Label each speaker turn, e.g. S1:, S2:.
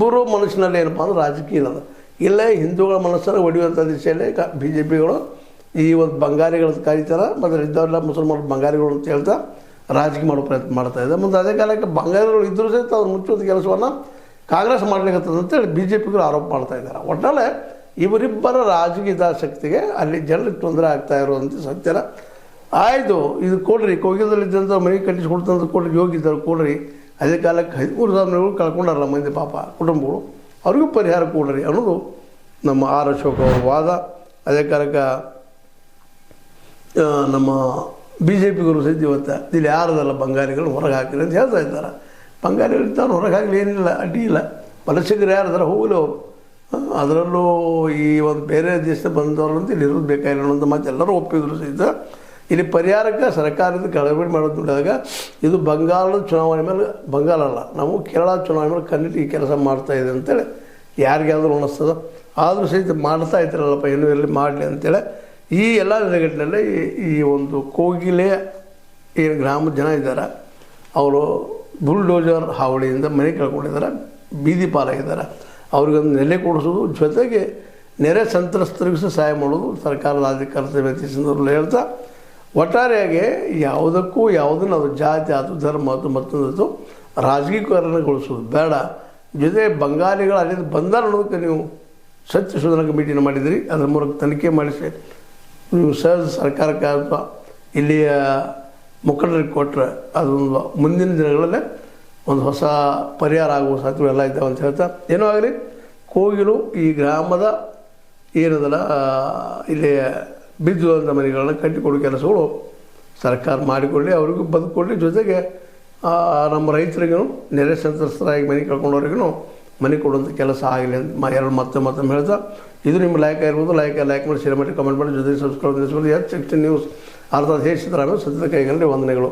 S1: ಇಬ್ಬರು ಮನಸ್ಸಿನಲ್ಲಿ ಏನಪ್ಪ ಅಂದ್ರೆ ರಾಜಕೀಯ ಇಲ್ಲದ ಇಲ್ಲೇ ಹಿಂದೂಗಳ ಮನಸ್ಸನ್ನು ಒಡೆಯುವಂಥ ದಿಶೆಯಲ್ಲೇ ಬಿ ಜೆ ಪಿಗಳು ಈ ಒಂದು ಬಂಗಾರಿಗಳ ಕರೀತಾರ ಮತ್ತು ಇದ್ದವರೆಲ್ಲ ಮುಸಲ್ಮಾನರು ಬಂಗಾರಿಗಳು ಅಂತ ಹೇಳ್ತಾ ರಾಜಕೀಯ ಮಾಡೋ ಪ್ರಯತ್ನ ಮಾಡ್ತಾಯಿದೆ. ಮುಂದೆ ಅದೇ ಕಾಲಕ್ಕೆ ಬಂಗಾರಿಗಳು ಇದ್ದರೂ ಸಹಿತ ಅವ್ರು ಮುಚ್ಚುವಂಥ ಕೆಲಸವನ್ನು ಕಾಂಗ್ರೆಸ್ ಮಾಡಲಿಕ್ಕತ್ತದ ಅಂತೇಳಿ ಬಿ ಜೆ ಪಿಗಳು ಆರೋಪ ಮಾಡ್ತಾ ಇದ್ದಾರೆ. ಒಟ್ಟಾರೆ ಇವರಿಬ್ಬರ ರಾಜಕೀಯ ಹಿತಾಸಕ್ತಿಗೆ ಅಲ್ಲಿ ಜನರಿಗೆ ತೊಂದರೆ ಆಗ್ತಾ ಇರುವಂಥ ಸತ್ಯನ ಆಯಿತು. ಇದು ಕೊಡ್ರಿ, ಕೋಗಿಲದಲ್ಲಿದ್ದಂಥ ಮನೆ ಕಟ್ಟಿಸ್ಕೊಡ್ತಂತ ಕೊಡ್ರಿ, ಯೋಗಿದ್ದರು ಕೊಡ್ರಿ. ಅದೇ ಕಾಲಕ್ಕೆ 13,000 ಮನೆಗಳು ಕಳ್ಕೊಂಡಾರಲ್ಲ ಮಂದಿ ಪಾಪ ಕುಟುಂಬಗಳು, ಅವ್ರಿಗೂ ಪರಿಹಾರ ಕೊಡ್ರಿ ಅನ್ನೋದು ನಮ್ಮ ಆರ್ ಅಶೋಕ್ ಅವರ ವಾದ. ಅದೇ ಕಾಲಕ್ಕೆ ನಮ್ಮ ಬಿ ಜೆ ಪಿಗರು ಸಹಿತ ಇವತ್ತು ಇಲ್ಲಿ ಯಾರದಲ್ಲ ಬಂಗಾರಿಗಳು ಹೊರಗೆ ಹಾಕಿರಿ ಅಂತ ಹೇಳ್ತಾ ಇದ್ದಾರೆ. ಬಂಗಾರಿಗಳು ತಾನು ಹೊರಗೆ ಹಾಕಲಿ ಏನಿಲ್ಲ, ಅಡ್ಡಿ ಇಲ್ಲ. ವಲಸಿಗರು ಯಾರಿದಾರೆ ಹೋಗಲಿ ಅವರು. ಅದರಲ್ಲೂ ಈ ಒಂದು ಬೇರೆ ದೇಶದ ಬಂದವರು ಅಂತ ಇಲ್ಲಿ ಇರೋದು ಬೇಕಾಗಿಲ್ಲ ಅನ್ನೋದು ಮತ್ತು ಎಲ್ಲರೂ ಒಪ್ಪಿದ್ರು ಸಹಿತ ಇಲ್ಲಿ ಪರಿಹಾರಕ್ಕೆ ಸರ್ಕಾರದ ಕಳವಳಿ ಮಾಡೋದು ನೋಡಿದಾಗ ಇದು ಬಂಗಾಳದ ಚುನಾವಣೆ ಮೇಲೆ, ಬಂಗಾಳ ಅಲ್ಲ ನಾವು ಕೇರಳ ಚುನಾವಣೆ ಮೇಲೆ ಕಣ್ಣಿಟ್ಟು ಈ ಕೆಲಸ ಮಾಡ್ತಾಯಿದೆ ಅಂತೇಳಿ ಯಾರಿಗಾದ್ರೂ ಅನ್ನಿಸ್ತದ. ಆದರೂ ಸಹಿತ ಮಾಡ್ತಾ ಇದ್ದಾರಲ್ಲಪ್ಪ, ಏನೂ ಎಲ್ಲಿ ಮಾಡಲಿ ಅಂತೇಳಿ ಈ ಎಲ್ಲ ನೆಲೆಗಟ್ಟಿನಲ್ಲಿ ಈ ಒಂದು ಕೋಗಿಲೆ ಏನು ಗ್ರಾಮದ ಜನ ಇದ್ದಾರೆ ಅವರು ಬುಲ್ಡೋಜರ್ ಹಾವಳಿಯಿಂದ ಮನೆ ಕಳ್ಕೊಂಡಿದ್ದಾರೆ, ಬೀದಿ ಪಾಲಾಗಿದ್ದಾರೆ. ಅವ್ರಿಗೊಂದು ನೆಲೆ ಕೊಡಿಸೋದು ಜೊತೆಗೆ ನೆರೆ ಸಂತ್ರಸ್ತರಿಗೂ ಸಹ ಸಹಾಯ ಮಾಡೋದು ಸರ್ಕಾರದ ಕರ್ತವ್ಯ ಅಂತ ಸಂದರ್ಭದಲ್ಲಿ ಹೇಳ್ತಾ ಒಟ್ಟಾರೆಯಾಗಿ ಯಾವುದಕ್ಕೂ ಯಾವುದನ್ನು ಅದು ಜಾತಿ ಅದು ಧರ್ಮ ಅದು ಮತ್ತೊಂದು ರಾಜಕೀಯಕರಣಗೊಳಿಸೋದು ಬೇಡ. ಜೊತೆ ಬಂಗಾಳಿಗಳು ಅಲ್ಲಿಂದ ಬಂದಾರ ಅನ್ನೋದಕ್ಕೆ ನೀವು ಸತ್ಯ ಶೋಧನಾ ಕಮಿಟಿನ ಮಾಡಿದಿರಿ, ಅದರ ಮೂಲಕ ತನಿಖೆ ಮಾಡಿಸಿ ನೀವು ಸಹಜ ಸರ್ಕಾರಕ್ಕೆ ಅಥವಾ ಇಲ್ಲಿಯ ಮುಖಂಡರಿಗೆ ಕೊಟ್ಟರೆ ಅದೊಂದು ಮುಂದಿನ ದಿನಗಳಲ್ಲೇ ಒಂದು ಹೊಸ ಪರಿಹಾರ ಆಗುವ ಸಾಧ್ಯತೆ ಎಲ್ಲ ಇದ್ದಾವೆ ಅಂತ ಹೇಳ್ತಾ ಏನೋ ಆಗಲಿ ಕೋಗಿಲು ಈ ಗ್ರಾಮದ ಏನದಲ್ಲ ಇಲ್ಲಿ ಬಿದ್ದುವಂಥ ಮನೆಗಳನ್ನು ಕಟ್ಟಿಕೊಡೋ ಕೆಲಸಗಳು ಸರ್ಕಾರ ಮಾಡಿಕೊಳ್ಳಿ, ಅವರಿಗೂ ಬದುಕೊಳ್ಳಿ. ಜೊತೆಗೆ ನಮ್ಮ ರೈತರಿಗೂ ನೆರೆ ಸಂತ್ರಸ್ತರಾಗಿ ಮನೆ ಕಳ್ಕೊಂಡವ್ರಿಗೂ ಮನೆ ಕೊಡುವಂಥ ಕೆಲಸ ಆಗಲಿ ಅಂತ ಮತ್ತೊಮ್ಮೆ ಹೇಳ್ತಾ ಇದು ನಿಮ್ಮ ಲೈಕ್ ಆಗಿರ್ಬೋದು. ಲೈಕ್ ಮಾಡಿ, ಶೇರ್ ಮಾಡಿ, ಕಮೆಂಟ್ ಮಾಡಿ, ಜೊತೆಗೆ ಸಬ್ಸ್ಕ್ರೈಬ್ ಮಾಡಿ. H16 ನ್ಯೂಸ್ ಅರ್ಥಾತ್ ಸಿದ್ದರಾಮಯ್ಯ ಸತ್ಯದ ಕೈಗಳಲ್ಲಿ ವಂದನೆಗಳು.